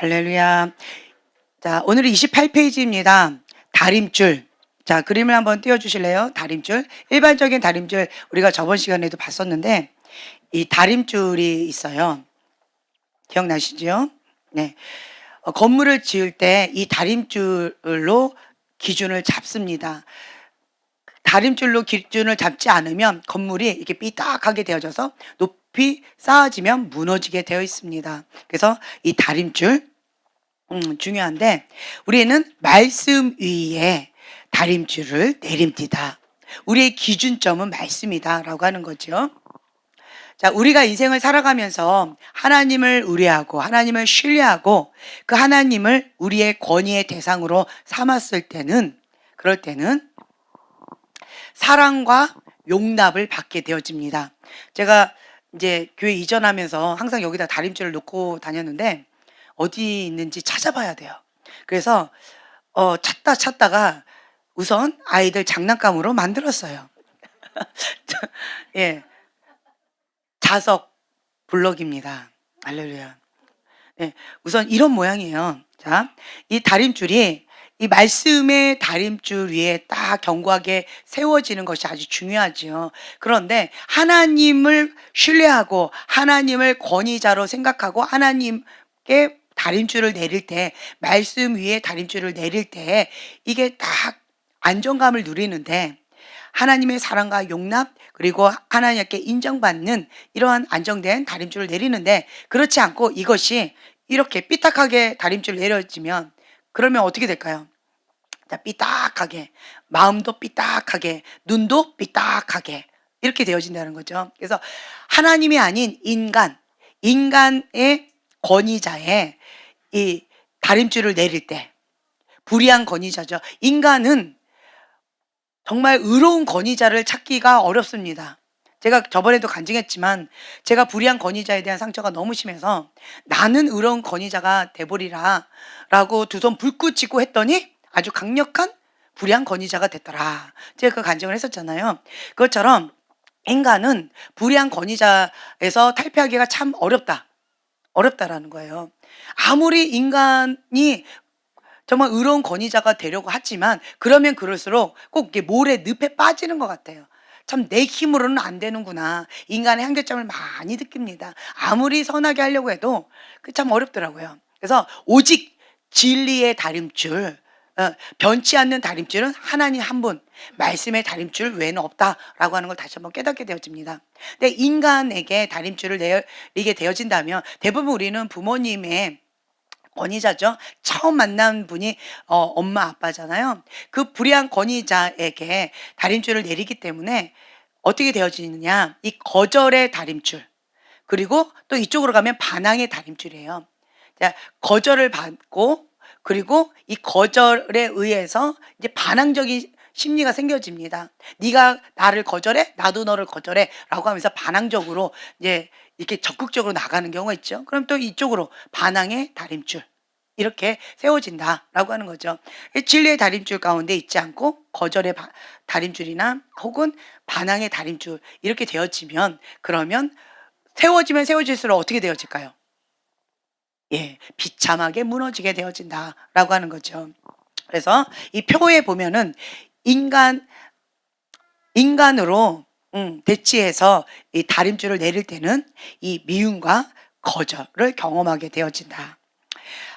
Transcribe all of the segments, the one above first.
할렐루야. 자, 오늘은 28페이지입니다. 다림줄. 자, 그림을 한번 띄워 주실래요? 다림줄. 일반적인 다림줄 우리가 저번 시간에도 봤었는데 이 다림줄이 있어요. 기억나시죠? 네. 건물을 지을 때 이 다림줄로 기준을 잡습니다. 다림줄로 기준을 잡지 않으면 건물이 이렇게 삐딱하게 되어져서 높이 쌓아지면 무너지게 되어 있습니다. 그래서 이 다림줄 중요한데 우리는 말씀 위에 다림줄을 내립니다. 우리의 기준점은 말씀이다라고 하는 거죠. 자, 우리가 인생을 살아가면서 하나님을 의뢰하고 하나님을 신뢰하고 그 하나님을 우리의 권위의 대상으로 삼았을 때는 그럴 때는 사랑과 용납을 받게 되어집니다. 제가 이제 교회 이전하면서 항상 여기다 다림줄을 놓고 다녔는데 어디 있는지 찾아봐야 돼요. 그래서 찾다가 우선 아이들 장난감으로 만들었어요. 예, 자석 블럭입니다. 할렐루야. 예, 우선 이런 모양이에요. 자, 이 다림줄이 이 말씀의 다림줄 위에 딱 견고하게 세워지는 것이 아주 중요하죠. 그런데 하나님을 신뢰하고 하나님을 권위자로 생각하고 하나님께 다림줄을 내릴 때, 말씀 위에 다림줄을 내릴 때 이게 딱 안정감을 누리는데 하나님의 사랑과 용납 그리고 하나님께 인정받는 이러한 안정된 다림줄을 내리는데 그렇지 않고 이것이 이렇게 삐딱하게 다림줄 내려지면 그러면 어떻게 될까요? 자, 삐딱하게, 마음도 삐딱하게, 눈도 삐딱하게 이렇게 되어진다는 거죠. 그래서 하나님이 아닌 인간의 권위자의 이 다림줄을 내릴 때 불의한 권위자죠. 인간은 정말 의로운 권위자를 찾기가 어렵습니다. 제가 저번에도 간증했지만 제가 불의한 권위자에 대한 상처가 너무 심해서 나는 의로운 권위자가 돼버리라 라고 두 손 불 끄치고 했더니 아주 강력한 불의한 권위자가 됐더라. 제가 그 간증을 했었잖아요. 그것처럼 인간은 불의한 권위자에서 탈피하기가 참 어렵다라는 거예요. 아무리 인간이 정말 의로운 권위자가 되려고 하지만 그러면 그럴수록 꼭 이렇게 모래 늪에 빠지는 것 같아요. 참 내 힘으로는 안 되는구나. 인간의 한계점을 많이 느낍니다. 아무리 선하게 하려고 해도 그 참 어렵더라고요. 그래서 오직 진리의 다림줄, 변치 않는 다림줄은 하나님 한 분, 말씀의 다림줄 외에는 없다라고 하는 걸 다시 한번 깨닫게 되어집니다. 근데 인간에게 다림줄을 내리게 되어진다면 대부분 우리는 부모님의 권위자죠. 처음 만난 분이 엄마 아빠잖아요. 그 불의한 권위자에게 다림줄을 내리기 때문에 어떻게 되어지느냐, 이 거절의 다림줄 그리고 또 이쪽으로 가면 반항의 다림줄이에요. 자, 거절을 받고 그리고 이 거절에 의해서 이제 반항적인 심리가 생겨집니다. 네가 나를 거절해, 나도 너를 거절해라고 하면서 반항적으로 이제 이렇게 적극적으로 나가는 경우가 있죠. 그럼 또 이쪽으로 반항의 다림줄 이렇게 세워진다라고 하는 거죠. 진리의 다림줄 가운데 있지 않고 거절의 다림줄이나 혹은 반항의 다림줄 이렇게 되어지면 그러면 세워지면 세워질수록 어떻게 되어질까요? 예, 비참하게 무너지게 되어진다라고 하는 거죠. 그래서 이 표에 보면은 인간으로 대치해서 이 다림줄을 내릴 때는 이 미움과 거절을 경험하게 되어진다.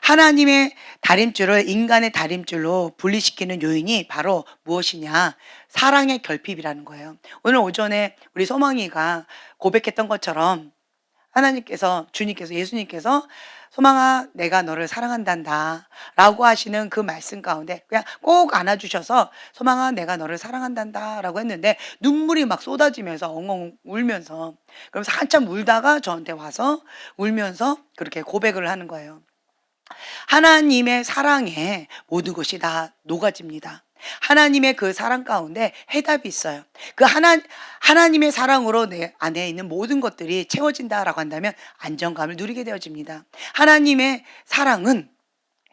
하나님의 다림줄을 인간의 다림줄로 분리시키는 요인이 바로 무엇이냐? 사랑의 결핍이라는 거예요. 오늘 오전에 우리 소망이가 고백했던 것처럼 하나님께서, 주님께서, 예수님께서 소망아 내가 너를 사랑한단다 라고 하시는 그 말씀 가운데 그냥 꼭 안아주셔서 소망아 내가 너를 사랑한단다 라고 했는데 눈물이 막 쏟아지면서 엉엉 울면서 그러면서 한참 울다가 저한테 와서 울면서 그렇게 고백을 하는 거예요. 하나님의 사랑에 모든 것이 다 녹아집니다. 하나님의 그 사랑 가운데 해답이 있어요. 그 하나님의 사랑으로 내 안에 있는 모든 것들이 채워진다라고 한다면 안정감을 누리게 되어집니다. 하나님의 사랑은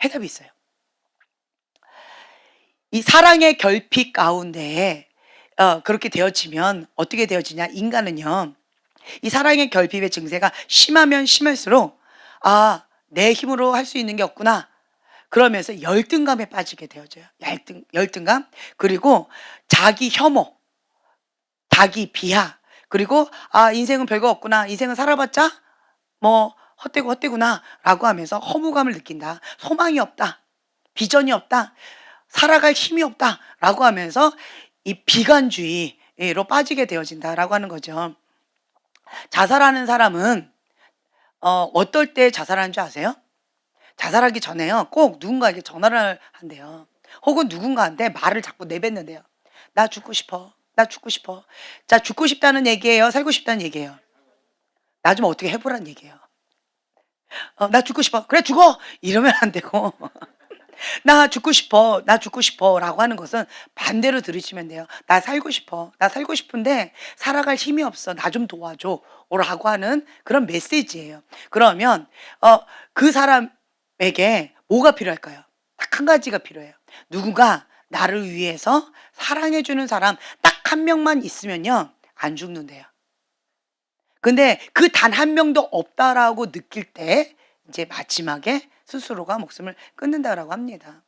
해답이 있어요. 이 사랑의 결핍 가운데에 그렇게 되어지면 어떻게 되어지냐? 인간은요, 이 사랑의 결핍의 증세가 심하면 심할수록 내 힘으로 할 수 있는 게 없구나. 그러면서 열등감에 빠지게 되어져요. 열등감. 그리고 자기 혐오, 자기 비하. 그리고 인생은 별거 없구나. 인생은 살아봤자 뭐 헛되구나 라고 하면서 허무감을 느낀다. 소망이 없다. 비전이 없다. 살아갈 힘이 없다. 라고 하면서 이 비관주의로 빠지게 되어진다라고 하는 거죠. 자살하는 사람은 어떨 때 자살하는 줄 아세요? 자살하기 전에요. 꼭 누군가에게 전화를 한대요. 혹은 누군가한테 말을 자꾸 내뱉는데요. 나 죽고 싶어. 나 죽고 싶어. 자, 죽고 싶다는 얘기예요? 살고 싶다는 얘기예요? 나 좀 어떻게 해보라는 얘기예요. 나 죽고 싶어. 그래, 죽어! 이러면 안 되고. 나 죽고 싶어. 나 죽고 싶어. 라고 하는 것은 반대로 들으시면 돼요. 나 살고 싶어. 나 살고 싶은데 살아갈 힘이 없어. 나 좀 도와줘. 라고 하는 그런 메시지예요. 그러면, 그 사람에게 뭐가 필요할까요? 딱 한 가지가 필요해요. 누군가 나를 위해서 사랑해주는 사람 딱 한 명만 있으면요. 안 죽는데요. 근데 그 단 한 명도 없다라고 느낄 때 이제 마지막에 스스로가 목숨을 끊는다라고 합니다.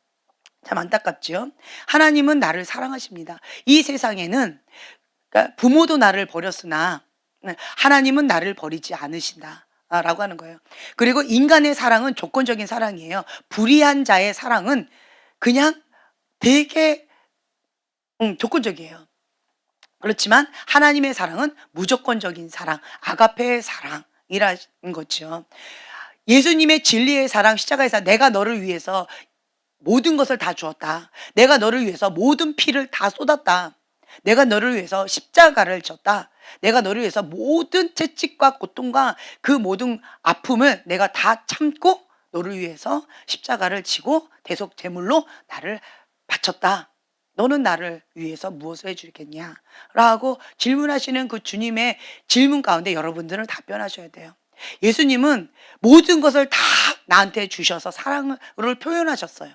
참 안타깝죠. 하나님은 나를 사랑하십니다. 이 세상에는 그러니까 부모도 나를 버렸으나 하나님은 나를 버리지 않으신다. 라고 하는 거예요. 그리고 인간의 사랑은 조건적인 사랑이에요. 불의한 자의 사랑은 그냥 되게 조건적이에요. 그렇지만 하나님의 사랑은 무조건적인 사랑, 아가페의 사랑이라는 거죠. 예수님의 진리의 사랑, 십자가의 사랑, 내가 너를 위해서 모든 것을 다 주었다. 내가 너를 위해서 모든 피를 다 쏟았다. 내가 너를 위해서 십자가를 졌다. 내가 너를 위해서 모든 채찍과 고통과 그 모든 아픔을 내가 다 참고 너를 위해서 십자가를 지고 대속 제물로 나를 바쳤다. 너는 나를 위해서 무엇을 해주겠냐? 라고 질문하시는 그 주님의 질문 가운데 여러분들은 답변하셔야 돼요. 예수님은 모든 것을 다 나한테 주셔서 사랑을 표현하셨어요.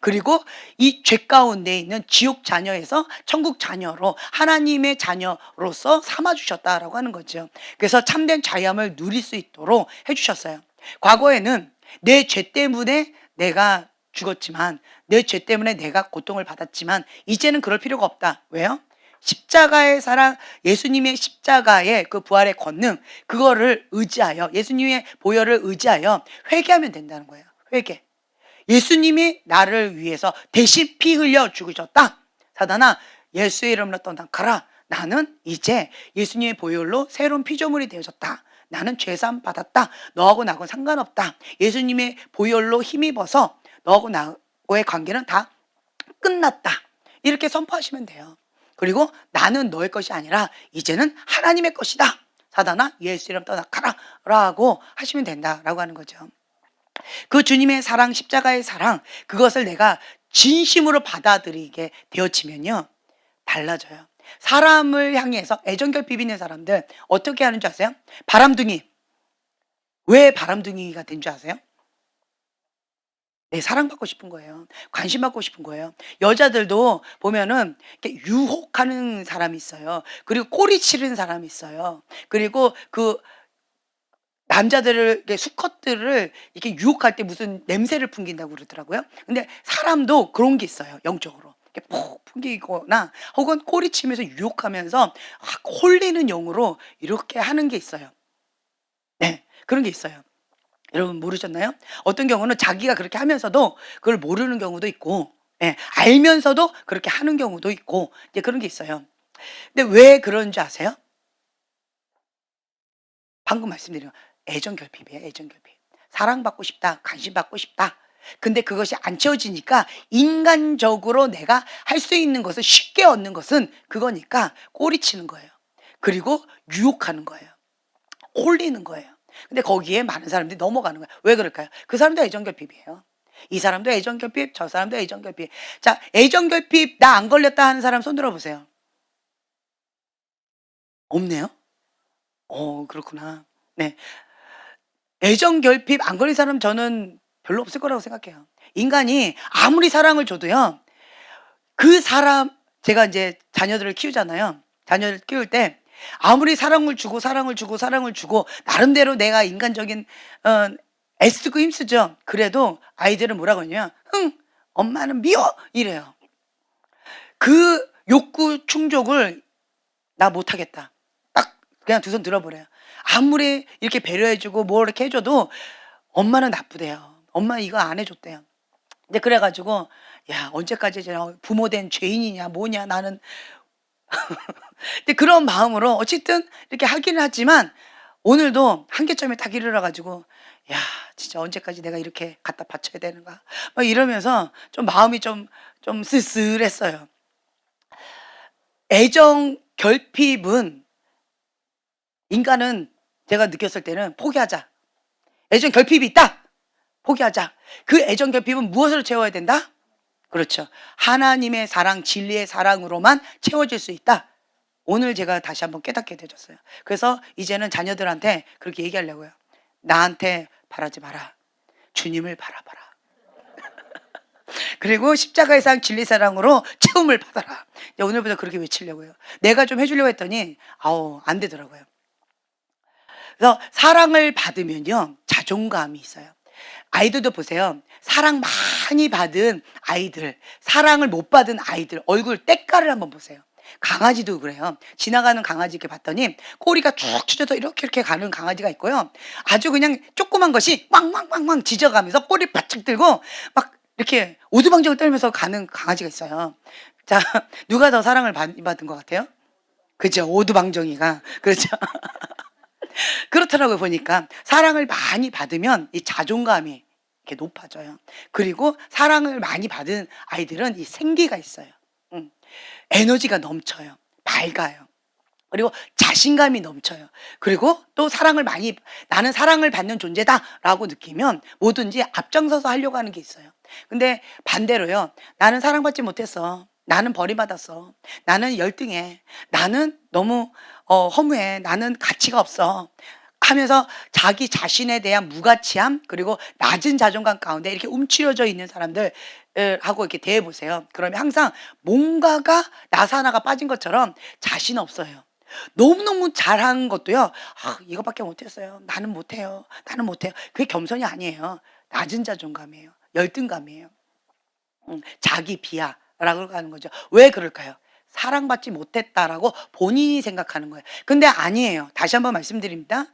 그리고 이 죄 가운데 있는 지옥 자녀에서 천국 자녀로 하나님의 자녀로서 삼아주셨다라고 하는 거죠. 그래서 참된 자유함을 누릴 수 있도록 해주셨어요. 과거에는 내 죄 때문에 내가 죽었지만, 내 죄 때문에 내가 고통을 받았지만 이제는 그럴 필요가 없다. 왜요? 십자가의 사랑, 예수님의 십자가의 그 부활의 권능, 그거를 의지하여, 예수님의 보혈을 의지하여 회개하면 된다는 거예요. 회개. 예수님이 나를 위해서 대신 피 흘려 죽으셨다. 사단아, 예수의 이름으로 떠나가라. 나는 이제 예수님의 보혈로 새로운 피조물이 되어졌다. 나는 죄사함 받았다. 너하고 나하고 상관없다. 예수님의 보혈로 힘입어서 너하고 나하고의 관계는 다 끝났다. 이렇게 선포하시면 돼요. 그리고 나는 너의 것이 아니라 이제는 하나님의 것이다. 사단아, 예수 이름 떠나가라. 라고 하시면 된다라고 하는 거죠. 그 주님의 사랑, 십자가의 사랑, 그것을 내가 진심으로 받아들이게 되어지면요, 달라져요. 사람을 향해서 애정결핍 있는 사람들 어떻게 하는 줄 아세요? 바람둥이. 왜 바람둥이가 된 줄 아세요? 네, 사랑받고 싶은 거예요. 관심받고 싶은 거예요. 여자들도 보면은 이렇게 유혹하는 사람이 있어요. 그리고 꼬리 치르는 사람이 있어요. 그리고 그 남자들을 이렇게 수컷들을 이렇게 유혹할 때 무슨 냄새를 풍긴다고 그러더라고요. 근데 사람도 그런 게 있어요. 영적으로 이렇게 푹 풍기거나 혹은 꼬리치면서 유혹하면서 홀리는 영으로 이렇게 하는 게 있어요. 네, 그런 게 있어요. 여러분 모르셨나요? 어떤 경우는 자기가 그렇게 하면서도 그걸 모르는 경우도 있고, 예, 알면서도 그렇게 하는 경우도 있고, 이제 그런 게 있어요. 근데 왜 그런지 아세요? 방금 말씀드린 애정 결핍이에요. 애정 결핍. 사랑받고 싶다. 관심받고 싶다. 근데 그것이 안 채워지니까 인간적으로 내가 할 수 있는 것을 쉽게 얻는 것은 그거니까 꼬리치는 거예요. 그리고 유혹하는 거예요. 홀리는 거예요. 근데 거기에 많은 사람들이 넘어가는 거예요. 왜 그럴까요? 그 사람도 애정 결핍이에요. 이 사람도 애정 결핍, 저 사람도 애정 결핍. 자, 애정 결핍 나 안 걸렸다 하는 사람 손 들어 보세요. 없네요? 그렇구나. 네. 애정 결핍 안 걸린 사람 저는 별로 없을 거라고 생각해요. 인간이 아무리 사랑을 줘도요, 그 사람, 제가 이제 자녀들을 키우잖아요. 자녀를 키울 때 아무리 사랑을 주고 나름대로 내가 인간적인 애쓰고 힘쓰죠. 그래도 아이들은 뭐라고 하냐면 "흥, 엄마는 미워." 이래요. 그 욕구 충족을 "나 못하겠다." 딱 그냥 두 손 들어버려요. 아무리 이렇게 배려해 주고 뭐 이렇게 해 줘도 엄마는 나쁘대요. 엄마 이거 안 해 줬대요. 이제 그래 가지고 '야 언제까지 제가 부모 된 죄인이냐 뭐냐 나는.' 근데 그런 마음으로 어쨌든 이렇게 하기는 하지만 오늘도 한계점에 딱 이르러 가지고 '야 진짜 언제까지 내가 이렇게 갖다 바쳐야 되는가.' 막 이러면서 좀 마음이 좀 쓸쓸했어요. 애정 결핍은 인간은 제가 느꼈을 때는 '포기하자. 애정 결핍이 있다. 포기하자.' 그 애정 결핍은 무엇으로 채워야 된다? 그렇죠. 하나님의 사랑, 진리의 사랑으로만 채워질 수 있다. 오늘 제가 다시 한번 깨닫게 되었어요. 그래서 이제는 자녀들한테 그렇게 얘기하려고요. 나한테 바라지 마라. 주님을 바라봐라. 그리고 십자가의 상 진리 사랑으로 채움을 받아라. 이제 오늘부터 그렇게 외치려고요. 내가 좀 해주려고 했더니 아우 안 되더라고요. 그래서 사랑을 받으면요 자존감이 있어요. 아이들도 보세요. 사랑 많이 받은 아이들, 사랑을 못 받은 아이들 얼굴 때깔을 한번 보세요. 강아지도 그래요. 지나가는 강아지 이렇게 봤더니 꼬리가 쭉 처져서 이렇게 가는 강아지가 있고요. 아주 그냥 조그만 것이 왕왕왕왕 짖어가면서 꼬리 바짝 들고 막 이렇게 오두방정을 떨면서 가는 강아지가 있어요. 자, 누가 더 사랑을 많이 받은 것 같아요? 그죠? 오두방정이가. 그렇죠? 그렇더라고요, 보니까. 사랑을 많이 받으면 이 자존감이 이렇게 높아져요. 그리고 사랑을 많이 받은 아이들은 이 생기가 있어요. 음. 에너지가 넘쳐요. 밝아요. 그리고 자신감이 넘쳐요. 그리고 또 사랑을 많이 나는 사랑을 받는 존재다라고 느끼면 뭐든지 앞장서서 하려고 하는 게 있어요. 근데 반대로요. 나는 사랑받지 못했어. 나는 버림받았어. 나는 열등해. 나는 너무 허무해. 나는 가치가 없어. 하면서 자기 자신에 대한 무가치함 그리고 낮은 자존감 가운데 이렇게 움츠려져 있는 사람들 하고 이렇게 대해 보세요. 그러면 항상 뭔가가 나사 하나가 빠진 것처럼 자신 없어요. 너무너무 잘한 것도요. 아, 이것밖에 못했어요. 나는 못해요. 나는 못해요. 그게 겸손이 아니에요. 낮은 자존감이에요. 열등감이에요. 자기 비하라고 하는 거죠. 왜 그럴까요? 사랑받지 못했다라고 본인이 생각하는 거예요. 근데 아니에요. 다시 한번 말씀드립니다.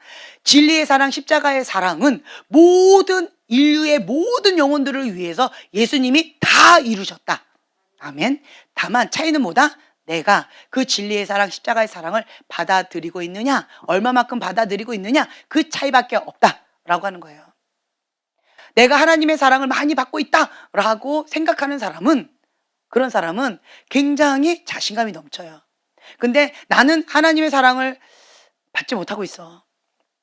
진리의 사랑, 십자가의 사랑은 모든 인류의 모든 영혼들을 위해서 예수님이 다 이루셨다. 아멘. 다만 차이는 뭐다? 내가 그 진리의 사랑, 십자가의 사랑을 받아들이고 있느냐, 얼마만큼 받아들이고 있느냐, 그 차이밖에 없다라고 하는 거예요. 내가 하나님의 사랑을 많이 받고 있다라고 생각하는 사람은 그런 사람은 굉장히 자신감이 넘쳐요. 근데 나는 하나님의 사랑을 받지 못하고 있어.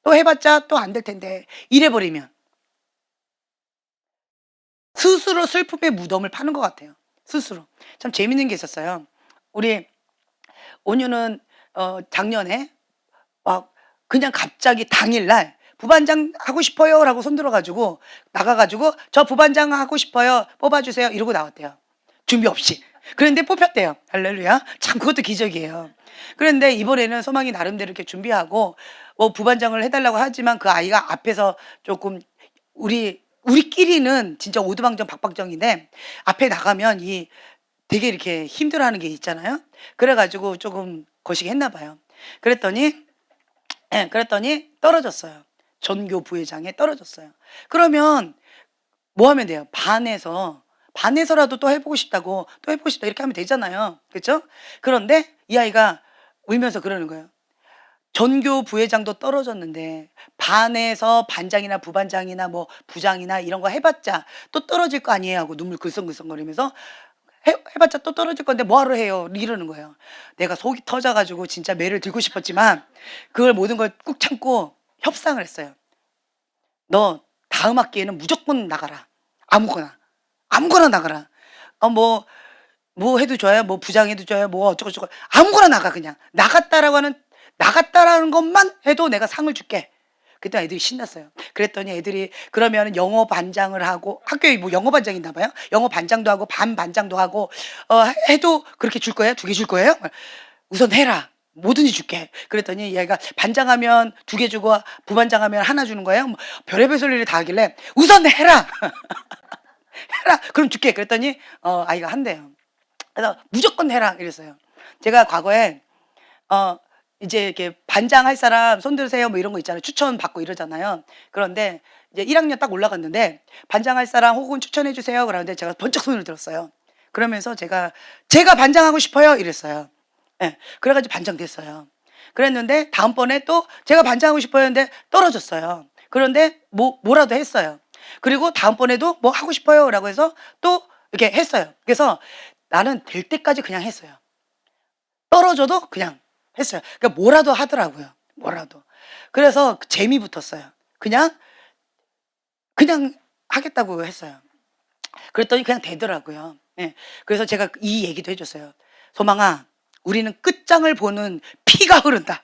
또 해봤자 또 안 될 텐데 이래버리면 스스로 슬픔의 무덤을 파는 것 같아요. 스스로. 참 재밌는 게 있었어요. 우리 온유는 작년에 막 그냥 갑자기 당일날 부반장 하고 싶어요 라고 손들어 가지고 나가가지고 저 부반장 하고 싶어요 뽑아주세요 이러고 나왔대요. 준비 없이. 그런데 뽑혔대요. 할렐루야. 참 그것도 기적이에요. 그런데 이번에는 소망이 나름대로 이렇게 준비하고 뭐 부반장을 해달라고 하지만 그 아이가 앞에서 조금 우리끼리는 진짜 오두방정 박박정인데 앞에 나가면 이 되게 이렇게 힘들어하는 게 있잖아요. 그래가지고 조금 거시기 했나 봐요. 그랬더니 떨어졌어요. 전교 부회장에 떨어졌어요. 그러면 뭐 하면 돼요? 반에서라도 또 해보고 싶다고 또 해보고 싶다 이렇게 하면 되잖아요. 그렇죠? 그런데 이 아이가 울면서 그러는 거예요. 전교 부회장도 떨어졌는데 반에서 반장이나 부반장이나 뭐 부장이나 이런 거 해봤자 또 떨어질 거 아니에요 하고 눈물 글썽글썽거리면서 해봤자 또 떨어질 건데 뭐하러 해요 이러는 거예요. 내가 속이 터져가지고 진짜 매를 들고 싶었지만 그걸 모든 걸 꾹 참고 협상을 했어요. 너 다음 학기에는 무조건 나가라. 아무거나 나가라. 뭐 해도 좋아요. 뭐 부장해도 좋아요. 뭐 어쩌고저쩌고 아무거나 나가 그냥. 나갔다라는 것만 해도 내가 상을 줄게. 그때 애들이 신났어요. 그랬더니 애들이 그러면 영어 반장을 하고 학교에 뭐 영어 반장이 있나 봐요. 영어 반장도 하고 반 반장도 하고 해도 그렇게 줄 거예요? 2개 줄 거예요? 우선 해라. 뭐든지 줄게. 그랬더니 얘가 반장하면 2개 주고 부반장하면 하나 주는 거예요. 뭐 별의별 소리를 다 하길래 우선 해라. 해라. 그럼 줄게. 그랬더니 아이가 한대요. 그래서 무조건 해라 이랬어요. 제가 과거에 이제 이렇게 반장할 사람 손 들으세요 뭐 이런 거 있잖아요. 추천 받고 이러잖아요. 그런데 이제 1학년 딱 올라갔는데 반장할 사람 혹은 추천해 주세요. 그러는데 제가 번쩍 손을 들었어요. 그러면서 제가 반장하고 싶어요 이랬어요. 예. 그래가지고 반장 됐어요. 그랬는데 다음번에 또 제가 반장하고 싶어요 했는데 떨어졌어요. 그런데 뭐라도 했어요. 그리고 다음번에도 뭐 하고 싶어요라고 해서 또 이렇게 했어요. 그래서 나는 될 때까지 그냥 했어요. 떨어져도 그냥 했어요. 그러니까 뭐라도 하더라고요. 뭐라도. 그래서 재미 붙었어요. 그냥 하겠다고 했어요. 그랬더니 그냥 되더라고요. 예. 그래서 제가 이 얘기도 해줬어요. 소망아, 우리는 끝장을 보는 피가 흐른다.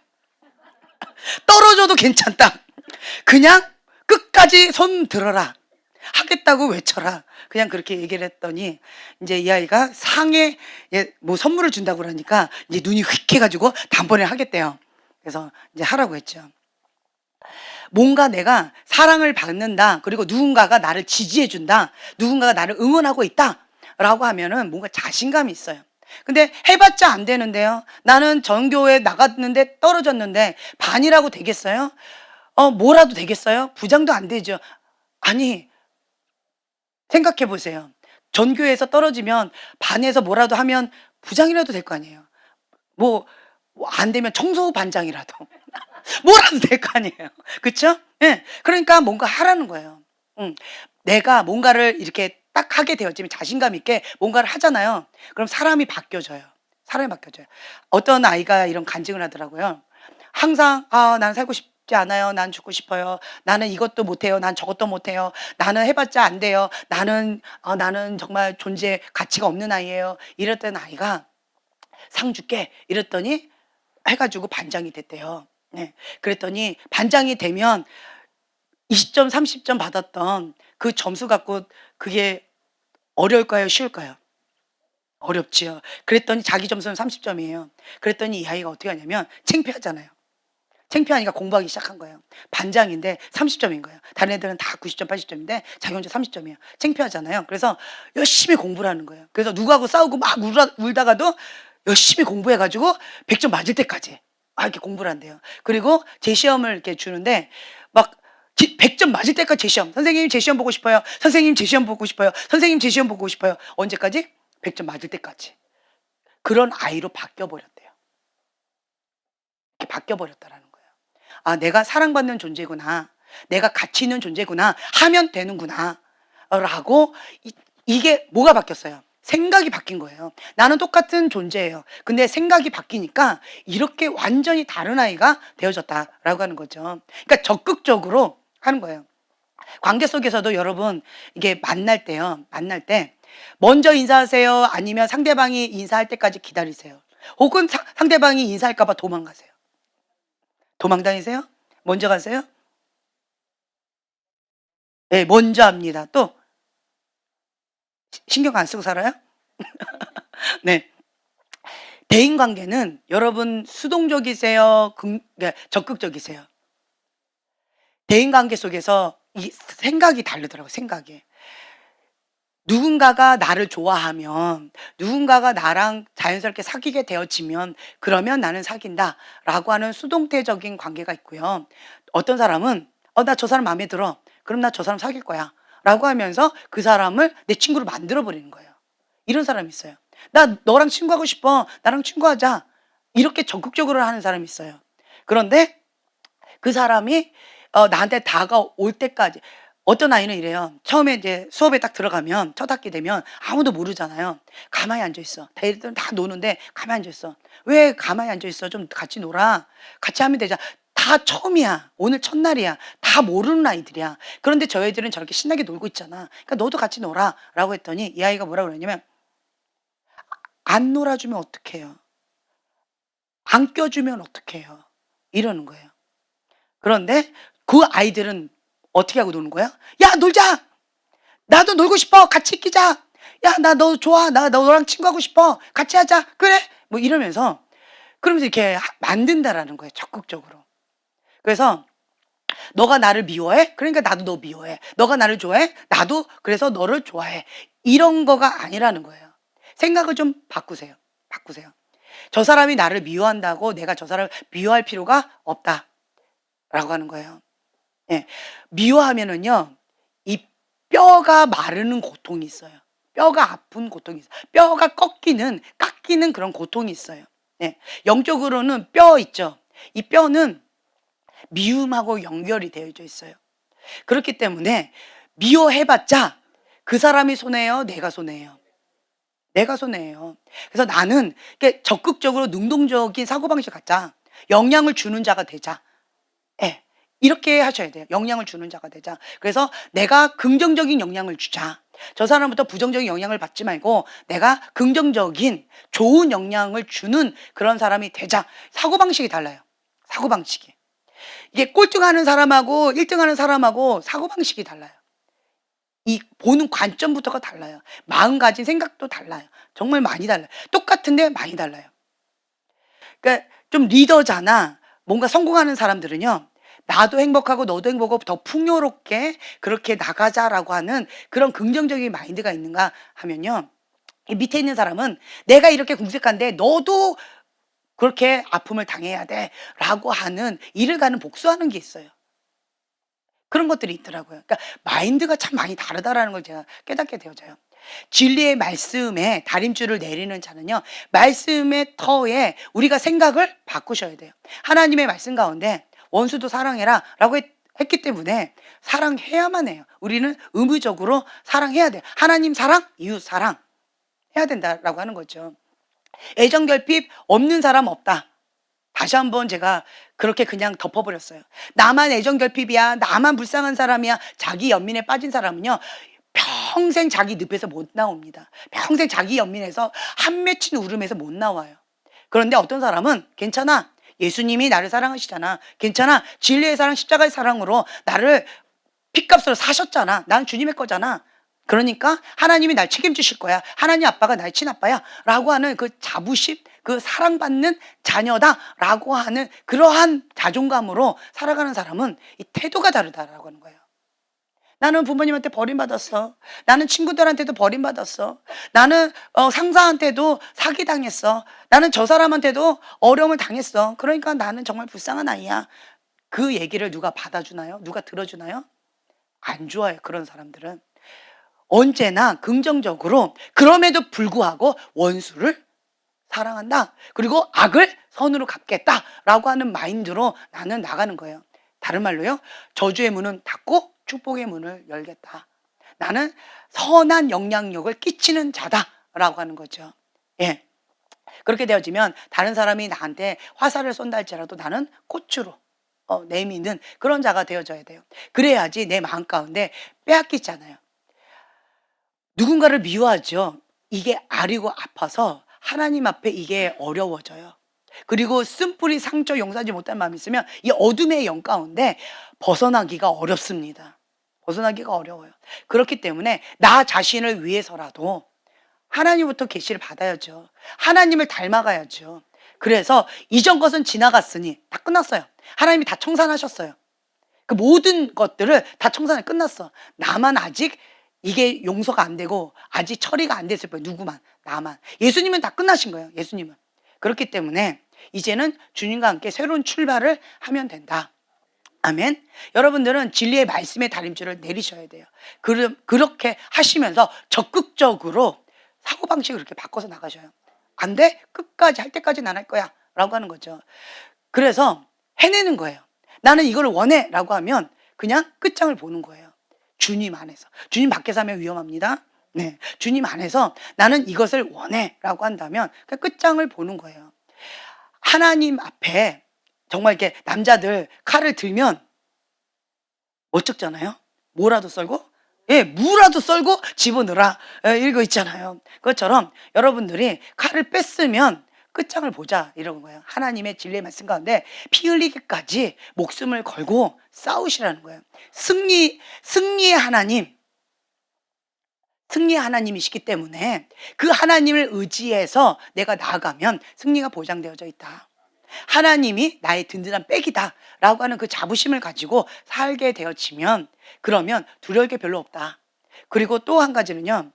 떨어져도 괜찮다. 그냥 끝까지 손 들어라. 하겠다고 외쳐라. 그냥 그렇게 얘기를 했더니 이제 이 아이가 상에 뭐 선물을 준다고 그러니까 이제 눈이 휙해가지고 다음번에 하겠대요. 그래서 이제 하라고 했죠. 뭔가 내가 사랑을 받는다. 그리고 누군가가 나를 지지해준다. 누군가가 나를 응원하고 있다. 라고 하면은 뭔가 자신감이 있어요. 근데 해봤자 안 되는데요. 나는 전교에 나갔는데 떨어졌는데 반이라고 되겠어요? 뭐라도 되겠어요? 부장도 안 되죠. 아니, 생각해 보세요. 전교에서 떨어지면 반에서 뭐라도 하면 부장이라도 될 거 아니에요. 뭐 안 되면 청소 반장이라도 뭐라도 될 거 아니에요. 그쵸? 예. 그러니까 뭔가 하라는 거예요. 내가 뭔가를 이렇게 딱 하게 되었지만 자신감 있게 뭔가를 하잖아요. 그럼 사람이 바뀌어져요. 사람이 바뀌어져요. 어떤 아이가 이런 간증을 하더라고요. 항상 나는 살고 싶지 않아요. 난 죽고 싶어요. 나는 이것도 못해요. 난 저것도 못해요. 나는 해봤자 안 돼요. 나는 정말 존재 가치가 없는 아이예요. 이랬던 아이가 상 줄게 이랬더니 해가지고 반장이 됐대요. 네. 그랬더니 반장이 되면 20점, 30점 받았던 그 점수 갖고 그게 어려울까요? 쉬울까요? 어렵지요. 그랬더니 자기 점수는 30점이에요. 그랬더니 이 아이가 어떻게 하냐면 창피하잖아요. 창피하니까 공부하기 시작한 거예요. 반장인데 30점인 거예요. 다른 애들은 다 90점, 80점인데 자기 혼자 30점이에요. 창피하잖아요. 그래서 열심히 공부를 하는 거예요. 그래서 누구하고 싸우고 막 울다가도 열심히 공부해가지고 100점 맞을 때까지 이렇게 공부를 한대요. 그리고 제시험을 이렇게 주는데 막 100점 맞을 때까지 제시험. 선생님 제시험 보고 싶어요. 선생님 제시험 보고 싶어요. 선생님 제시험 보고 싶어요. 언제까지? 100점 맞을 때까지. 그런 아이로 바뀌어버렸대요. 이렇게 바뀌어버렸다라는 거예요. 내가 사랑받는 존재구나. 내가 가치 있는 존재구나. 하면 되는구나. 라고 이게 뭐가 바뀌었어요? 생각이 바뀐 거예요. 나는 똑같은 존재예요. 근데 생각이 바뀌니까 이렇게 완전히 다른 아이가 되어졌다라고 하는 거죠. 그러니까 적극적으로 하는 거예요. 관계 속에서도 여러분 이게 만날 때 먼저 인사하세요? 아니면 상대방이 인사할 때까지 기다리세요? 혹은 상대방이 인사할까 봐 도망가세요? 도망 다니세요? 먼저 가세요? 네, 먼저 합니다. 또 신경 안 쓰고 살아요? 네. 대인 관계는 여러분 수동적이세요? 적극적이세요? 대인 관계 속에서 이 생각이 다르더라고요. 생각이. 누군가가 나를 좋아하면, 누군가가 나랑 자연스럽게 사귀게 되어지면 그러면 나는 사귄다라고 하는 수동태적인 관계가 있고요. 어떤 사람은 나 저 사람 마음에 들어. 그럼 나 저 사람 사귈 거야. 라고 하면서 그 사람을 내 친구로 만들어 버리는 거예요. 이런 사람이 있어요. 나 너랑 친구하고 싶어. 나랑 친구하자. 이렇게 적극적으로 하는 사람이 있어요. 그런데 그 사람이 나한테 다가올 때까지 어떤 아이는 이래요. 처음에 이제 수업에 딱 들어가면 첫 학기 되면 아무도 모르잖아요. 가만히 앉아 있어. 애들은 다 노는데 가만히 앉아 있어. 왜 가만히 앉아 있어? 좀 같이 놀아. 같이 하면 되잖아. 다 처음이야. 오늘 첫날이야. 다 모르는 아이들이야. 그런데 저 애들은 저렇게 신나게 놀고 있잖아. 그러니까 너도 같이 놀아. 라고 했더니 이 아이가 뭐라고 그러냐면 안 놀아주면 어떡해요? 안 껴주면 어떡해요? 이러는 거예요. 그런데 그 아이들은 어떻게 하고 노는 거야? 야, 놀자! 나도 놀고 싶어! 같이 끼자! 야, 나 너 좋아! 나 너랑 친구하고 싶어! 같이 하자! 그래! 뭐 이러면서 그러면서 이렇게 만든다라는 거예요, 적극적으로. 그래서 너가 나를 미워해? 그러니까 나도 너 미워해. 너가 나를 좋아해? 나도 그래서 너를 좋아해. 이런 거가 아니라는 거예요. 생각을 좀 바꾸세요. 바꾸세요. 저 사람이 나를 미워한다고 내가 저 사람을 미워할 필요가 없다라고 하는 거예요. 예. 미워하면은요, 이 뼈가 마르는 고통이 있어요. 뼈가 아픈 고통이 있어요. 뼈가 깎이는 그런 고통이 있어요. 예. 영적으로는 뼈 있죠. 이 뼈는 미움하고 연결이 되어져 있어요. 그렇기 때문에 미워해봤자 그 사람이 손해예요, 내가 손해예요. 내가 손해예요. 그래서 나는 이렇게 적극적으로 능동적인 사고방식 갖자. 영향을 주는 자가 되자. 예. 이렇게 하셔야 돼요. 영향을 주는 자가 되자. 그래서 내가 긍정적인 영향을 주자. 저 사람부터 부정적인 영향을 받지 말고 내가 긍정적인 좋은 영향을 주는 그런 사람이 되자. 사고방식이 달라요. 사고방식이. 이게 꼴등하는 사람하고 1등하는 사람하고 사고방식이 달라요. 이 보는 관점부터가 달라요. 마음가짐 생각도 달라요. 정말 많이 달라요. 똑같은데 많이 달라요. 그러니까 좀 리더잖아. 뭔가 성공하는 사람들은요. 나도 행복하고 너도 행복하고 더 풍요롭게 그렇게 나가자라고 하는 그런 긍정적인 마인드가 있는가 하면요. 이 밑에 있는 사람은 내가 이렇게 궁색한데 너도 그렇게 아픔을 당해야 돼라고 하는 일을 가는 복수하는 게 있어요. 그런 것들이 있더라고요. 그러니까 마인드가 참 많이 다르다라는 걸 제가 깨닫게 되어져요. 진리의 말씀에 다림줄을 내리는 자는요. 말씀의 터에 우리가 생각을 바꾸셔야 돼요. 하나님의 말씀 가운데 원수도 사랑해라 라고 했기 때문에 사랑해야만 해요. 우리는 의무적으로 사랑해야 돼요. 하나님 사랑, 이웃 사랑 해야 된다라고 하는 거죠. 애정결핍 없는 사람 없다. 다시 한번 제가 그렇게 그냥 덮어버렸어요. 나만 애정결핍이야. 나만 불쌍한 사람이야. 자기 연민에 빠진 사람은요. 평생 자기 늪에서 못 나옵니다. 평생 자기 연민에서 한 맺힌 울음에서 못 나와요. 그런데 어떤 사람은 괜찮아. 예수님이 나를 사랑하시잖아. 괜찮아. 진리의 사랑, 십자가의 사랑으로 나를 핏값으로 사셨잖아. 난 주님의 거잖아. 그러니까 하나님이 날 책임지실 거야. 하나님 아빠가 나의 친아빠야. 라고 하는 그 자부심, 그 사랑받는 자녀다. 라고 하는 그러한 자존감으로 살아가는 사람은 이 태도가 다르다라고 하는 거예요. 나는 부모님한테 버림받았어. 나는 친구들한테도 버림받았어. 나는 상사한테도 사기당했어. 나는 저 사람한테도 어려움을 당했어. 그러니까 나는 정말 불쌍한 아이야. 그 얘기를 누가 받아주나요? 누가 들어주나요? 안 좋아요. 그런 사람들은. 언제나 긍정적으로 그럼에도 불구하고 원수를 사랑한다. 그리고 악을 선으로 갚겠다라고 하는 마인드로 나는 나가는 거예요. 다른 말로요. 저주의 문은 닫고 축복의 문을 열겠다. 나는 선한 영향력을 끼치는 자다라고 하는 거죠. 예. 그렇게 되어지면 다른 사람이 나한테 화살을 쏜다 할지라도 나는 꽃으로 내미는 그런 자가 되어져야 돼요. 그래야지 내 마음 가운데 빼앗기지 않아요. 누군가를 미워하죠. 이게 아리고 아파서 하나님 앞에 이게 어려워져요. 그리고 쓴뿌리 상처 용서하지 못한 마음이 있으면 이 어둠의 영 가운데 벗어나기가 어렵습니다. 벗어나기가 어려워요. 그렇기 때문에 나 자신을 위해서라도 하나님부터 계시를 받아야죠. 하나님을 닮아가야죠. 그래서 이전 것은 지나갔으니 다 끝났어요. 하나님이 다 청산하셨어요. 그 모든 것들을 다 청산이 끝났어. 나만 아직 이게 용서가 안 되고 아직 처리가 안 됐을 거예요. 누구만, 나만. 예수님은 다 끝나신 거예요. 예수님은. 그렇기 때문에 이제는 주님과 함께 새로운 출발을 하면 된다. 아멘. 여러분들은 진리의 말씀의 다림줄을 내리셔야 돼요. 그렇게 하시면서 적극적으로 사고방식을 그렇게 바꿔서 나가셔요. 안 돼? 끝까지 할 때까지는 안 할 거야. 라고 하는 거죠. 그래서 해내는 거예요. 나는 이걸 원해. 라고 하면 그냥 끝장을 보는 거예요. 주님 안에서. 주님 밖에서 하면 위험합니다. 네. 주님 안에서 나는 이것을 원해. 라고 한다면 그냥 끝장을 보는 거예요. 하나님 앞에 정말 이렇게 남자들 칼을 들면 멋쩍잖아요. 뭐라도 썰고, 예, 무라도 썰고 집어넣으라. 예, 이거 있잖아요. 그것처럼 여러분들이 칼을 뺐으면 끝장을 보자 이런 거예요. 하나님의 진리의 말씀 가운데 피 흘리기까지 목숨을 걸고 싸우시라는 거예요. 승리의 하나님, 승리의 하나님이시기 때문에 그 하나님을 의지해서 내가 나아가면 승리가 보장되어져 있다. 하나님이 나의 든든한 백이다라고 하는 그 자부심을 가지고 살게 되어지면 그러면 두려울 게 별로 없다. 그리고 또 한 가지는요.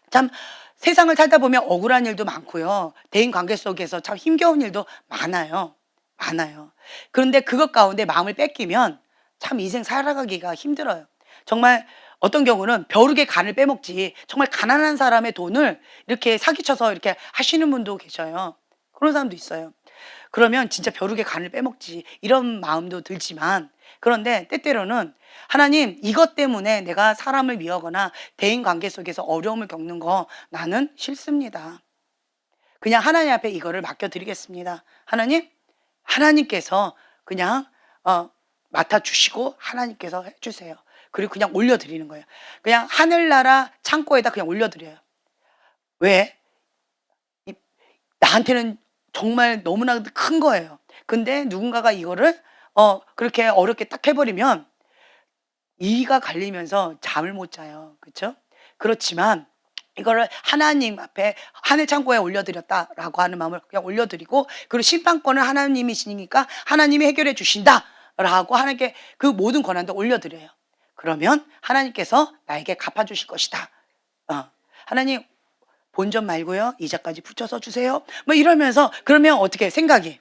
참 세상을 살다 보면 억울한 일도 많고요. 대인 관계 속에서 참 힘겨운 일도 많아요. 많아요. 그런데 그것 가운데 마음을 뺏기면 참 인생 살아가기가 힘들어요. 정말 어떤 경우는 벼룩의 간을 빼먹지 정말 가난한 사람의 돈을 이렇게 사기쳐서 이렇게 하시는 분도 계셔요. 그런 사람도 있어요. 그러면 진짜 벼룩의 간을 빼먹지 이런 마음도 들지만 그런데 때때로는 하나님 이것 때문에 내가 사람을 미워하거나 대인관계 속에서 어려움을 겪는 거 나는 싫습니다. 그냥 하나님 앞에 이거를 맡겨드리겠습니다. 하나님, 하나님께서 그냥 맡아주시고 하나님께서 해주세요. 그리고 그냥 올려드리는 거예요. 그냥 하늘나라 창고에다 그냥 올려드려요. 왜? 나한테는 정말 너무나 큰 거예요. 근데 누군가가 이거를 그렇게 어렵게 딱 해버리면 이가 갈리면서 잠을 못 자요. 그렇죠? 그렇지만 이거를 하나님 앞에 하늘 창고에 올려드렸다라고 하는 마음을 그냥 올려드리고 그리고 심판권은 하나님이시니까 하나님이 해결해 주신다라고 하나님께 그 모든 권한도 올려드려요. 그러면 하나님께서 나에게 갚아주실 것이다. 하나님 본전 말고요 이자까지 붙여서 주세요. 뭐 이러면서 그러면 어떻게 생각이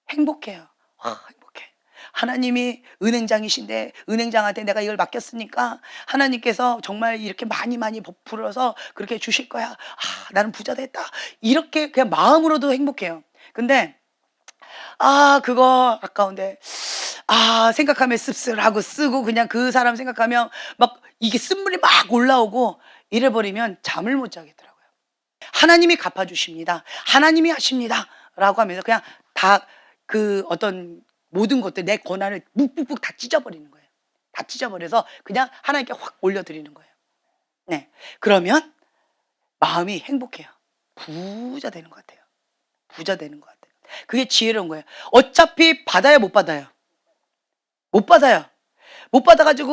행복해요. 행복해. 하나님이 은행장이신데 은행장한테 내가 이걸 맡겼으니까 하나님께서 정말 이렇게 많이 베풀어서 그렇게 주실 거야. 나는 부자 됐다. 이렇게 그냥 마음으로도 행복해요. 근데 그거 아까운데 생각하면 씁쓸하고 쓰고 그냥 그 사람 생각하면 막 이게 쓴물이 막 올라오고 이래버리면 잠을 못 자겠더라고요. 하나님이 갚아주십니다. 하나님이 하십니다. 라고 하면서 그냥 다 그 어떤 모든 것들 내 권한을 묵묵묵 다 찢어버리는 거예요. 다 찢어버려서 그냥 하나님께 확 올려드리는 거예요. 네. 그러면 마음이 행복해요. 부자 되는 것 같아요. 부자 되는 것 같아요. 그게 지혜로운 거예요. 어차피 받아야 못 받아요. 못 받아요. 못 받아가지고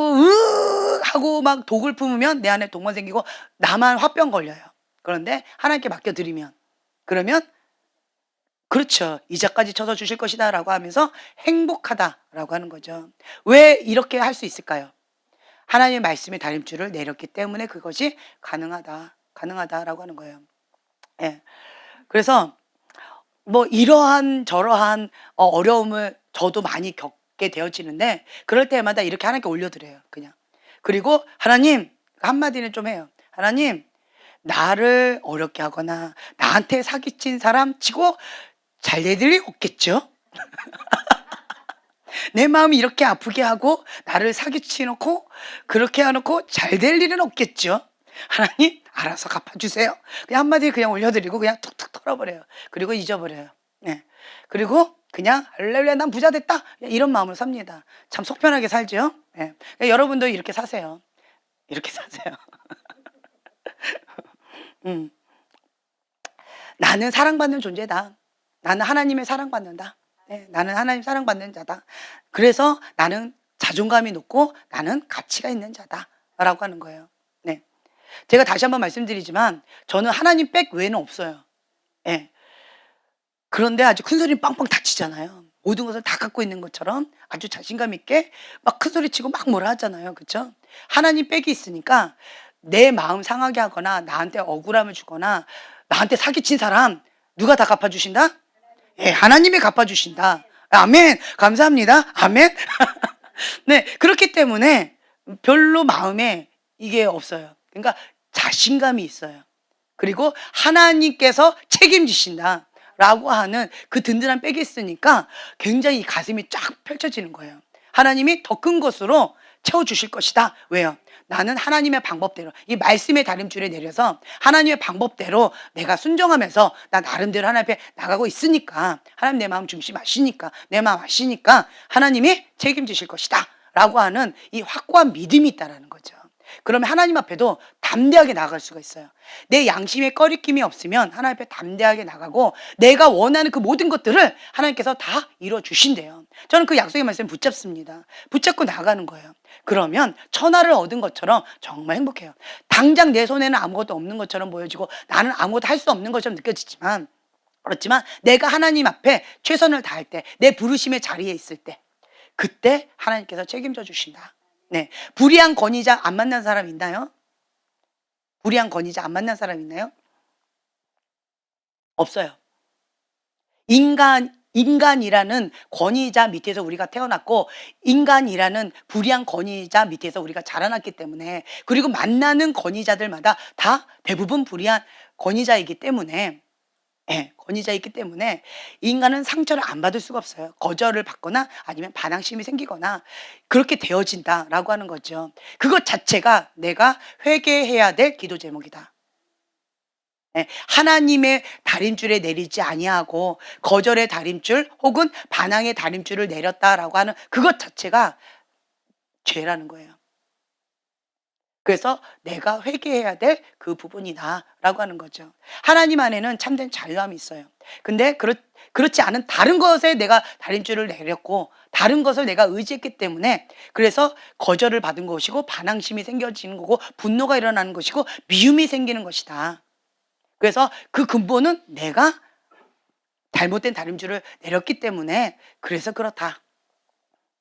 하고 막 독을 품으면 내 안에 독만 생기고 나만 화병 걸려요. 그런데 하나님께 맡겨드리면 그러면 그렇죠. 이자까지 쳐서 주실 것이다 라고 하면서 행복하다라고 하는 거죠. 왜 이렇게 할 수 있을까요? 하나님의 말씀의 다림줄을 내렸기 때문에 그것이 가능하다라고 하는 거예요. 예. 그래서 뭐 이러한 저러한 어려움을 저도 많이 겪게 되어지는데 그럴 때마다 이렇게 하나님께 올려드려요. 그냥. 그리고 하나님 한마디는 좀 해요. 하나님 나를 어렵게 하거나 나한테 사기친 사람 치고 잘 될 일이 없겠죠? 내 마음이 이렇게 아프게 하고 나를 사기치놓고 그렇게 해놓고 잘 될 일은 없겠죠? 하나님 알아서 갚아주세요. 그냥 한마디 그냥 올려드리고 그냥 툭툭 털어버려요. 그리고 잊어버려요. 네. 그리고 그냥 할렐루야 난 부자 됐다 이런 마음으로 삽니다. 참 속편하게 살죠. 네. 여러분도 이렇게 사세요. 이렇게 사세요. 나는 사랑받는 존재다. 나는 하나님의 사랑받는다. 네, 나는 하나님 사랑받는 자다. 그래서 나는 자존감이 높고 나는 가치가 있는 자다. 라고 하는 거예요. 네. 제가 다시 한번 말씀드리지만 저는 하나님 백 외에는 없어요. 네. 그런데 아주 큰 소리 빵빵 다치잖아요. 모든 것을 다 갖고 있는 것처럼 아주 자신감 있게 막 큰 소리 치고 막 뭐라 하잖아요. 그렇죠? 하나님 백이 있으니까 내 마음 상하게 하거나 나한테 억울함을 주거나 나한테 사기친 사람 누가 다 갚아주신다? 예, 하나님이 갚아주신다. 아멘. 감사합니다. 아멘. 네, 그렇기 때문에 별로 마음에 이게 없어요. 그러니까 자신감이 있어요. 그리고 하나님께서 책임지신다. 라고 하는 그 든든한 백이 있으니까 굉장히 가슴이 쫙 펼쳐지는 거예요. 하나님이 더 큰 것으로 채워주실 것이다. 왜요? 나는 하나님의 방법대로 이 말씀의 다림줄에 내려서 하나님의 방법대로 내가 순종하면서 나 나름대로 하나님 앞에 나가고 있으니까 하나님 내 마음 중심 아시니까 내 마음 아시니까 하나님이 책임지실 것이다 라고 하는 이 확고한 믿음이 있다라는 거죠. 그러면 하나님 앞에도 담대하게 나아갈 수가 있어요. 내 양심에 꺼리낌이 없으면 하나님 앞에 담대하게 나가고 내가 원하는 그 모든 것들을 하나님께서 다 이뤄주신대요. 저는 그 약속의 말씀을 붙잡습니다. 붙잡고 나가는 거예요. 그러면 천하를 얻은 것처럼 정말 행복해요. 당장 내 손에는 아무것도 없는 것처럼 보여지고 나는 아무것도 할 수 없는 것처럼 느껴지지만, 그렇지만 내가 하나님 앞에 최선을 다할 때, 내 부르심의 자리에 있을 때, 그때 하나님께서 책임져 주신다. 네. 불의한 권위자 안 만난 사람 있나요? 불의한 권위자 안 만난 사람 있나요? 없어요. 인간이라는 권위자 밑에서 우리가 태어났고, 인간이라는 불의한 권위자 밑에서 우리가 자라났기 때문에, 그리고 만나는 권위자들마다 다 대부분 불의한 권위자이기 때문에, 예, 권위자이기 때문에 인간은 상처를 안 받을 수가 없어요. 거절을 받거나 아니면 반항심이 생기거나 그렇게 되어진다라고 하는 거죠. 그것 자체가 내가 회개해야 될 기도 제목이다. 예, 하나님의 다림줄에 내리지 아니하고 거절의 다림줄 혹은 반항의 다림줄을 내렸다라고 하는 그것 자체가 죄라는 거예요. 그래서 내가 회개해야 될 그 부분이다라고 하는 거죠. 하나님 안에는 참된 자유함이 있어요. 근데 그렇지 않은 다른 것에 내가 다림줄을 내렸고 다른 것을 내가 의지했기 때문에, 그래서 거절을 받은 것이고 반항심이 생겨지는 거고 분노가 일어나는 것이고 미움이 생기는 것이다. 그래서 그 근본은 내가 잘못된 다림줄을 내렸기 때문에 그래서 그렇다.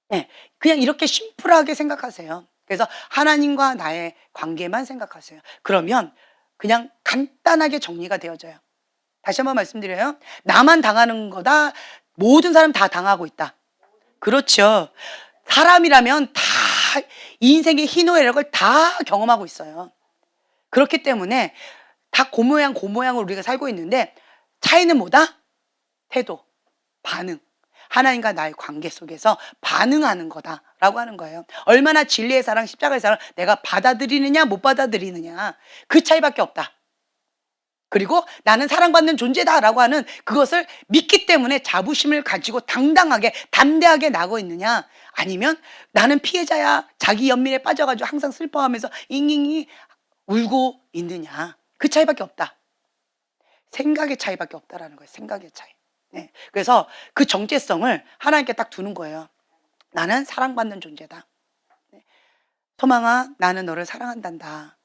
네, 그냥 이렇게 심플하게 생각하세요. 그래서 하나님과 나의 관계만 생각하세요. 그러면 그냥 간단하게 정리가 되어져요. 다시 한번 말씀드려요. 나만 당하는 거다. 모든 사람 다 당하고 있다. 그렇죠. 사람이라면 다 인생의 희노애락을 다 경험하고 있어요. 그렇기 때문에 다 고모양으로 우리가 살고 있는데 차이는 뭐다? 태도, 반응. 하나님과 나의 관계 속에서 반응하는 거다라고 하는 거예요. 얼마나 진리의 사랑, 십자가의 사랑 내가 받아들이느냐 못 받아들이느냐, 그 차이밖에 없다. 그리고 나는 사랑받는 존재다라고 하는 그것을 믿기 때문에 자부심을 가지고 당당하게 담대하게 나고 있느냐, 아니면 나는 피해자야, 자기 연민에 빠져가지고 항상 슬퍼하면서 잉잉이 울고 있느냐, 그 차이밖에 없다. 생각의 차이밖에 없다라는 거예요. 생각의 차이. 네. 그래서 그 정체성을 하나님께 딱 두는 거예요. 나는 사랑받는 존재다. 네. 소망아, 나는 너를 사랑한단다.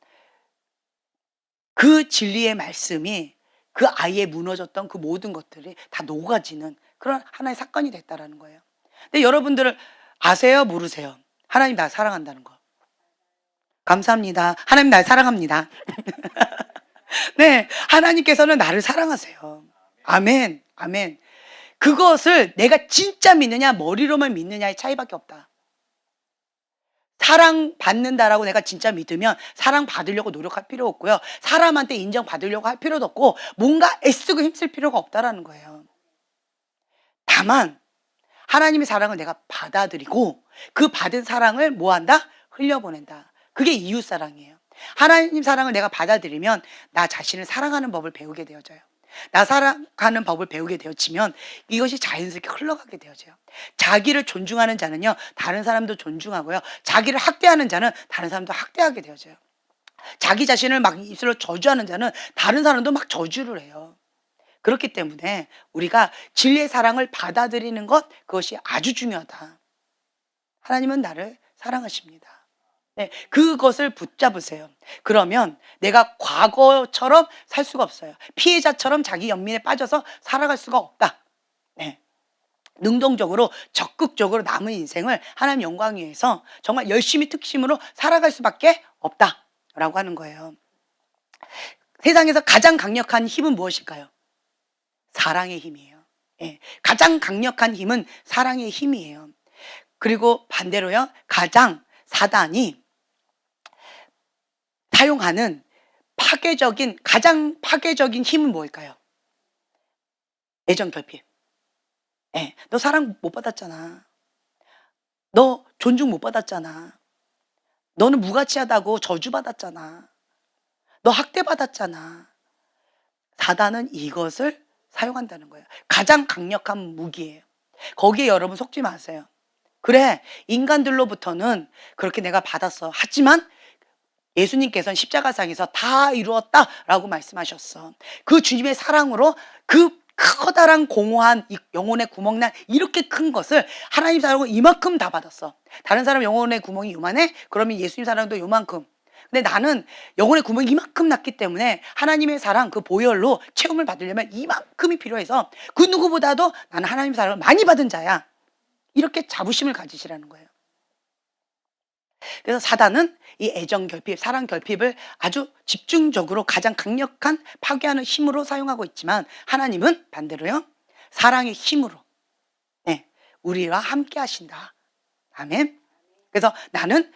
그 진리의 말씀이 그 아이에 무너졌던 그 모든 것들이 다 녹아지는 그런 하나의 사건이 됐다라는 거예요. 근데 여러분들은 아세요? 모르세요? 하나님 나 사랑한다는 거. 감사합니다. 하나님 날 사랑합니다. 네. 하나님께서는 나를 사랑하세요. 아멘. 아멘. 그것을 내가 진짜 믿느냐 머리로만 믿느냐의 차이밖에 없다. 사랑받는다라고 내가 진짜 믿으면 사랑받으려고 노력할 필요 없고요. 사람한테 인정받으려고 할 필요도 없고 뭔가 애쓰고 힘쓸 필요가 없다라는 거예요. 다만 하나님의 사랑을 내가 받아들이고 그 받은 사랑을 뭐한다? 흘려보낸다. 그게 이웃사랑이에요. 하나님 사랑을 내가 받아들이면 나 자신을 사랑하는 법을 배우게 되어져요. 나 사랑하는 법을 배우게 되어지면 이것이 자연스럽게 흘러가게 되어져요. 자기를 존중하는 자는요, 다른 사람도 존중하고요. 자기를 학대하는 자는 다른 사람도 학대하게 되어져요. 자기 자신을 막 입술로 저주하는 자는 다른 사람도 막 저주를 해요. 그렇기 때문에 우리가 진리의 사랑을 받아들이는 것, 그것이 아주 중요하다. 하나님은 나를 사랑하십니다. 네, 그것을 붙잡으세요. 그러면 내가 과거처럼 살 수가 없어요. 피해자처럼 자기 연민에 빠져서 살아갈 수가 없다. 네. 능동적으로 적극적으로 남은 인생을 하나님 영광 위해서 정말 열심히 특심으로 살아갈 수밖에 없다라고 하는 거예요. 세상에서 가장 강력한 힘은 무엇일까요? 사랑의 힘이에요. 예, 가장 강력한 힘은 사랑의 힘이에요. 그리고 반대로요, 사단이 사용하는 가장 파괴적인 힘은 뭘까요? 애정 결핍. 예, 너 사랑 못 받았잖아. 너 존중 못 받았잖아. 너는 무가치하다고 저주받았잖아. 너 학대받았잖아. 사단은 이것을 사용한다는 거예요. 가장 강력한 무기예요. 거기에 여러분 속지 마세요. 그래, 인간들로부터는 그렇게 내가 받았어. 하지만 예수님께서는 십자가상에서 다 이루었다라고 말씀하셨어. 그 주님의 사랑으로 그 커다란 공허한 이 영혼의 구멍난 이렇게 큰 것을 하나님 사랑으로 이만큼 다 받았어. 다른 사람 영혼의 구멍이 요만해? 그러면 예수님 사랑도 요만큼. 근데 나는 영혼의 구멍이 이만큼 났기 때문에 하나님의 사랑 그 보혈로 체험을 받으려면 이만큼이 필요해서 그 누구보다도 나는 하나님 사랑을 많이 받은 자야. 이렇게 자부심을 가지시라는 거예요. 그래서 사단은 이 애정 결핍, 사랑 결핍을 아주 집중적으로 가장 강력한 파괴하는 힘으로 사용하고 있지만 하나님은 반대로요. 사랑의 힘으로 네, 우리와 함께 하신다. 아멘. 그래서 나는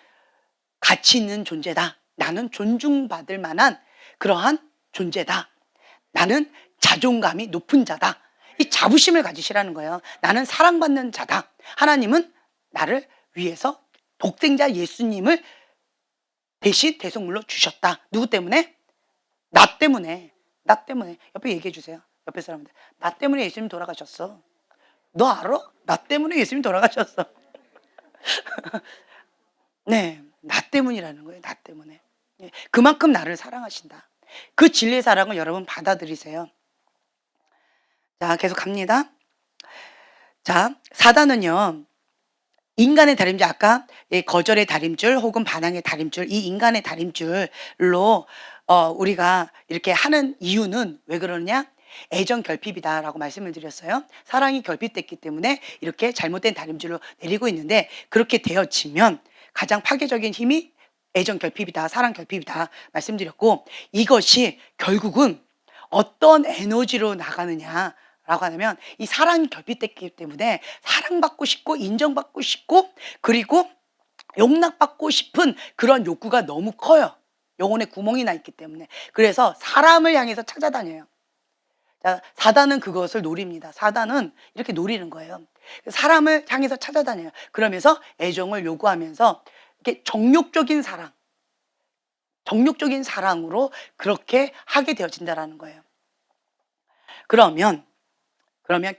가치 있는 존재다. 나는 존중받을 만한 그러한 존재다. 나는 자존감이 높은 자다. 이 자부심을 가지시라는 거예요. 나는 사랑받는 자다. 하나님은 나를 위해서 독생자 예수님을 대신 대속물로 주셨다. 누구 때문에? 나 때문에. 나 때문에. 옆에 얘기해 주세요. 옆에 사람들. 나 때문에 예수님 돌아가셨어. 너 알아? 나 때문에 예수님 돌아가셨어. 네, 나 때문이라는 거예요. 나 때문에. 네, 그만큼 나를 사랑하신다. 그 진리의 사랑을 여러분 받아들이세요. 자, 계속 갑니다. 자, 사단은요. 인간의 다림줄, 아까 거절의 다림줄 혹은 반항의 다림줄, 이 인간의 다림줄로 우리가 이렇게 하는 이유는 왜 그러느냐? 애정 결핍이다라고 말씀을 드렸어요. 사랑이 결핍됐기 때문에 이렇게 잘못된 다림줄로 내리고 있는데 그렇게 되어지면 가장 파괴적인 힘이 애정 결핍이다, 사랑 결핍이다 말씀드렸고 이것이 결국은 어떤 에너지로 나가느냐 라고 하면 이 사랑이 결핍됐기 때문에 사랑받고 싶고 인정받고 싶고 그리고 용납받고 싶은 그런 욕구가 너무 커요. 영혼에 구멍이 나 있기 때문에. 그래서 사람을 향해서 찾아다녀요. 자, 사단은 그것을 노립니다. 사단은 이렇게 노리는 거예요. 사람을 향해서 찾아다녀요. 그러면서 애정을 요구하면서 이렇게 정욕적인 사랑으로 그렇게 하게 되어진다라는 거예요. 그러면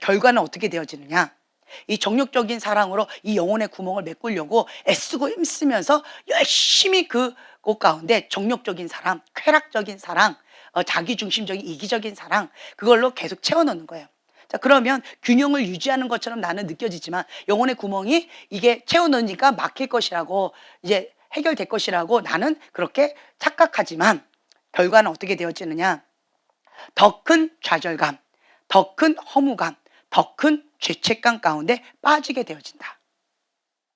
결과는 어떻게 되어지느냐? 이 정욕적인 사랑으로 이 영혼의 구멍을 메꾸려고 애쓰고 힘쓰면서 열심히 그곳 가운데 정욕적인 사랑, 쾌락적인 사랑, 자기중심적인 이기적인 사랑 그걸로 계속 채워넣는 거예요. 자, 그러면 균형을 유지하는 것처럼 나는 느껴지지만 영혼의 구멍이 이게 채워넣으니까 막힐 것이라고 이제 해결될 것이라고 나는 그렇게 착각하지만 결과는 어떻게 되어지느냐? 더 큰 좌절감, 더 큰 허무감, 더 큰 죄책감 가운데 빠지게 되어진다.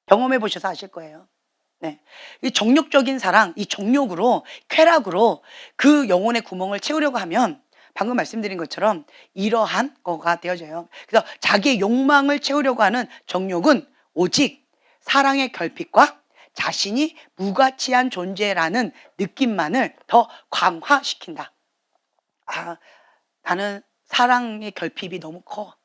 경험해 보셔서 아실 거예요. 네. 이 정욕적인 사랑, 이 정욕으로, 쾌락으로 그 영혼의 구멍을 채우려고 하면 방금 말씀드린 것처럼 이러한 거가 되어져요. 그래서 자기의 욕망을 채우려고 하는 정욕은 오직 사랑의 결핍과 자신이 무가치한 존재라는 느낌만을 더 강화시킨다. 아, 나는 사랑의 결핍이 너무 커.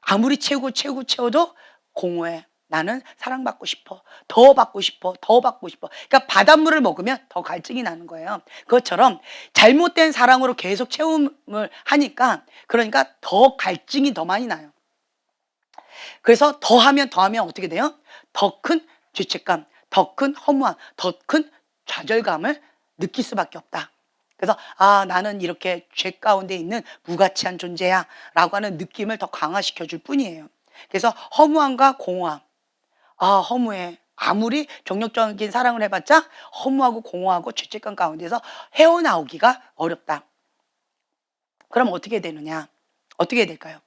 아무리 채워도 공허해. 나는 사랑받고 싶어. 더 받고 싶어. 더 받고 싶어. 그러니까 바닷물을 먹으면 더 갈증이 나는 거예요. 그것처럼 잘못된 사랑으로 계속 채움을 하니까 그러니까 더 갈증이 더 많이 나요. 그래서 더하면 어떻게 돼요? 더 큰 죄책감, 더 큰 허무함, 더 큰 좌절감을 느낄 수밖에 없다. 그래서 나는 이렇게 죄 가운데 있는 무가치한 존재야 라고 하는 느낌을 더 강화시켜 줄 뿐이에요. 그래서 허무함과 공허함, 허무해. 아무리 정력적인 사랑을 해봤자 허무하고 공허하고 죄책감 가운데서 헤어나오기가 어렵다. 그럼 어떻게 되느냐? 어떻게 될까요?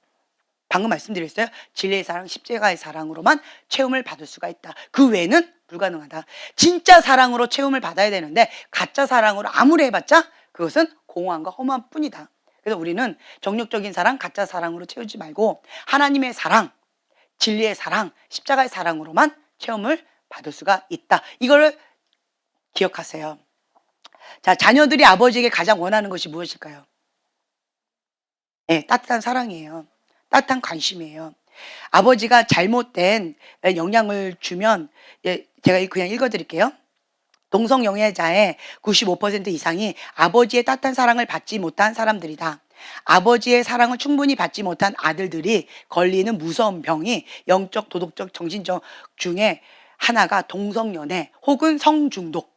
방금 말씀드렸어요. 진리의 사랑, 십자가의 사랑으로만 체험을 받을 수가 있다. 그 외에는 불가능하다. 진짜 사랑으로 체험을 받아야 되는데 가짜 사랑으로 아무리 해봤자 그것은 공허함과 허무함 뿐이다. 그래서 우리는 정력적인 사랑, 가짜 사랑으로 채우지 말고 하나님의 사랑, 진리의 사랑, 십자가의 사랑으로만 체험을 받을 수가 있다. 이걸 기억하세요. 자, 자녀들이 아버지에게 가장 원하는 것이 무엇일까요? 네, 따뜻한 사랑이에요. 따뜻한 관심이에요. 아버지가 잘못된 영향을 주면 제가 그냥 읽어드릴게요. 동성영애자의 95% 이상이 아버지의 따뜻한 사랑을 받지 못한 사람들이다. 아버지의 사랑을 충분히 받지 못한 아들들이 걸리는 무서운 병이 영적, 도덕적, 정신적 중에 하나가 동성연애 혹은 성중독.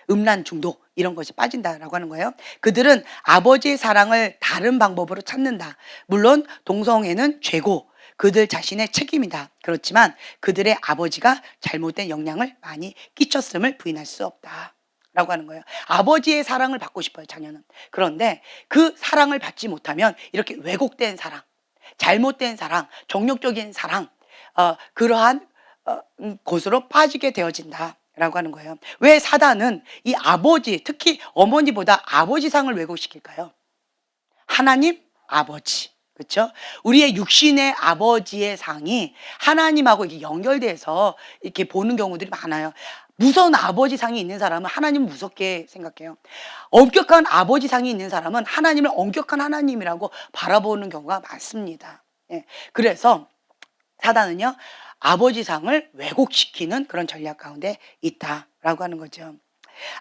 음란 중독 이런 것이 빠진다라고 하는 거예요. 그들은 아버지의 사랑을 다른 방법으로 찾는다. 물론 동성애는 죄고 그들 자신의 책임이다. 그렇지만 그들의 아버지가 잘못된 영향을 많이 끼쳤음을 부인할 수 없다. 라고 하는 거예요. 아버지의 사랑을 받고 싶어요, 자녀는. 그런데 그 사랑을 받지 못하면 이렇게 왜곡된 사랑, 잘못된 사랑, 정욕적인 사랑, 그러한 곳으로 빠지게 되어진다. 라고 하는 거예요. 왜 사단은 이 아버지, 특히 어머니보다 아버지 상을 왜곡시킬까요? 하나님, 아버지. 그렇죠? 우리의 육신의 아버지의 상이 하나님하고 이렇게 연결돼서 이렇게 보는 경우들이 많아요. 무서운 아버지 상이 있는 사람은 하나님을 무섭게 생각해요. 엄격한 아버지 상이 있는 사람은 하나님을 엄격한 하나님이라고 바라보는 경우가 많습니다. 예. 그래서 사단은요, 아버지 상을 왜곡시키는 그런 전략 가운데 있다라고 하는 거죠.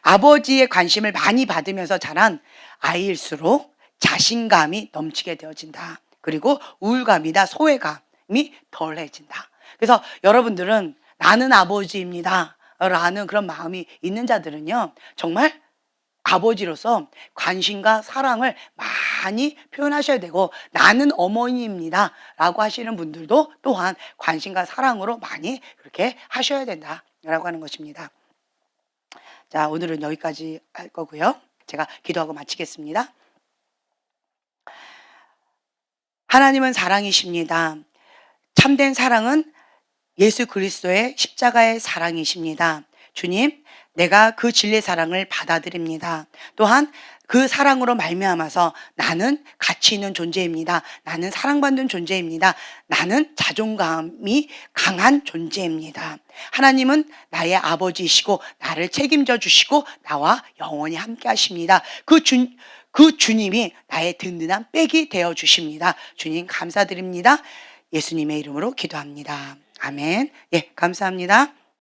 아버지의 관심을 많이 받으면서 자란 아이일수록 자신감이 넘치게 되어진다. 그리고 우울감이나 소외감이 덜해진다. 그래서 여러분들은 나는 아버지입니다 라는 그런 마음이 있는 자들은요, 정말 아버지로서 관심과 사랑을 많이 표현하셔야 되고, 나는 어머니입니다 라고 하시는 분들도 또한 관심과 사랑으로 많이 그렇게 하셔야 된다라고 하는 것입니다. 자, 오늘은 여기까지 할 거고요. 제가 기도하고 마치겠습니다. 하나님은 사랑이십니다. 참된 사랑은 예수 그리스도의 십자가의 사랑이십니다. 주님, 내가 그 진리의 사랑을 받아들입니다. 또한 그 사랑으로 말미암아서 나는 가치 있는 존재입니다. 나는 사랑받는 존재입니다. 나는 자존감이 강한 존재입니다. 하나님은 나의 아버지이시고 나를 책임져 주시고 나와 영원히 함께 하십니다. 그 주님이 나의 든든한 백이 되어 주십니다. 주님 감사드립니다. 예수님의 이름으로 기도합니다. 아멘. 예, 감사합니다.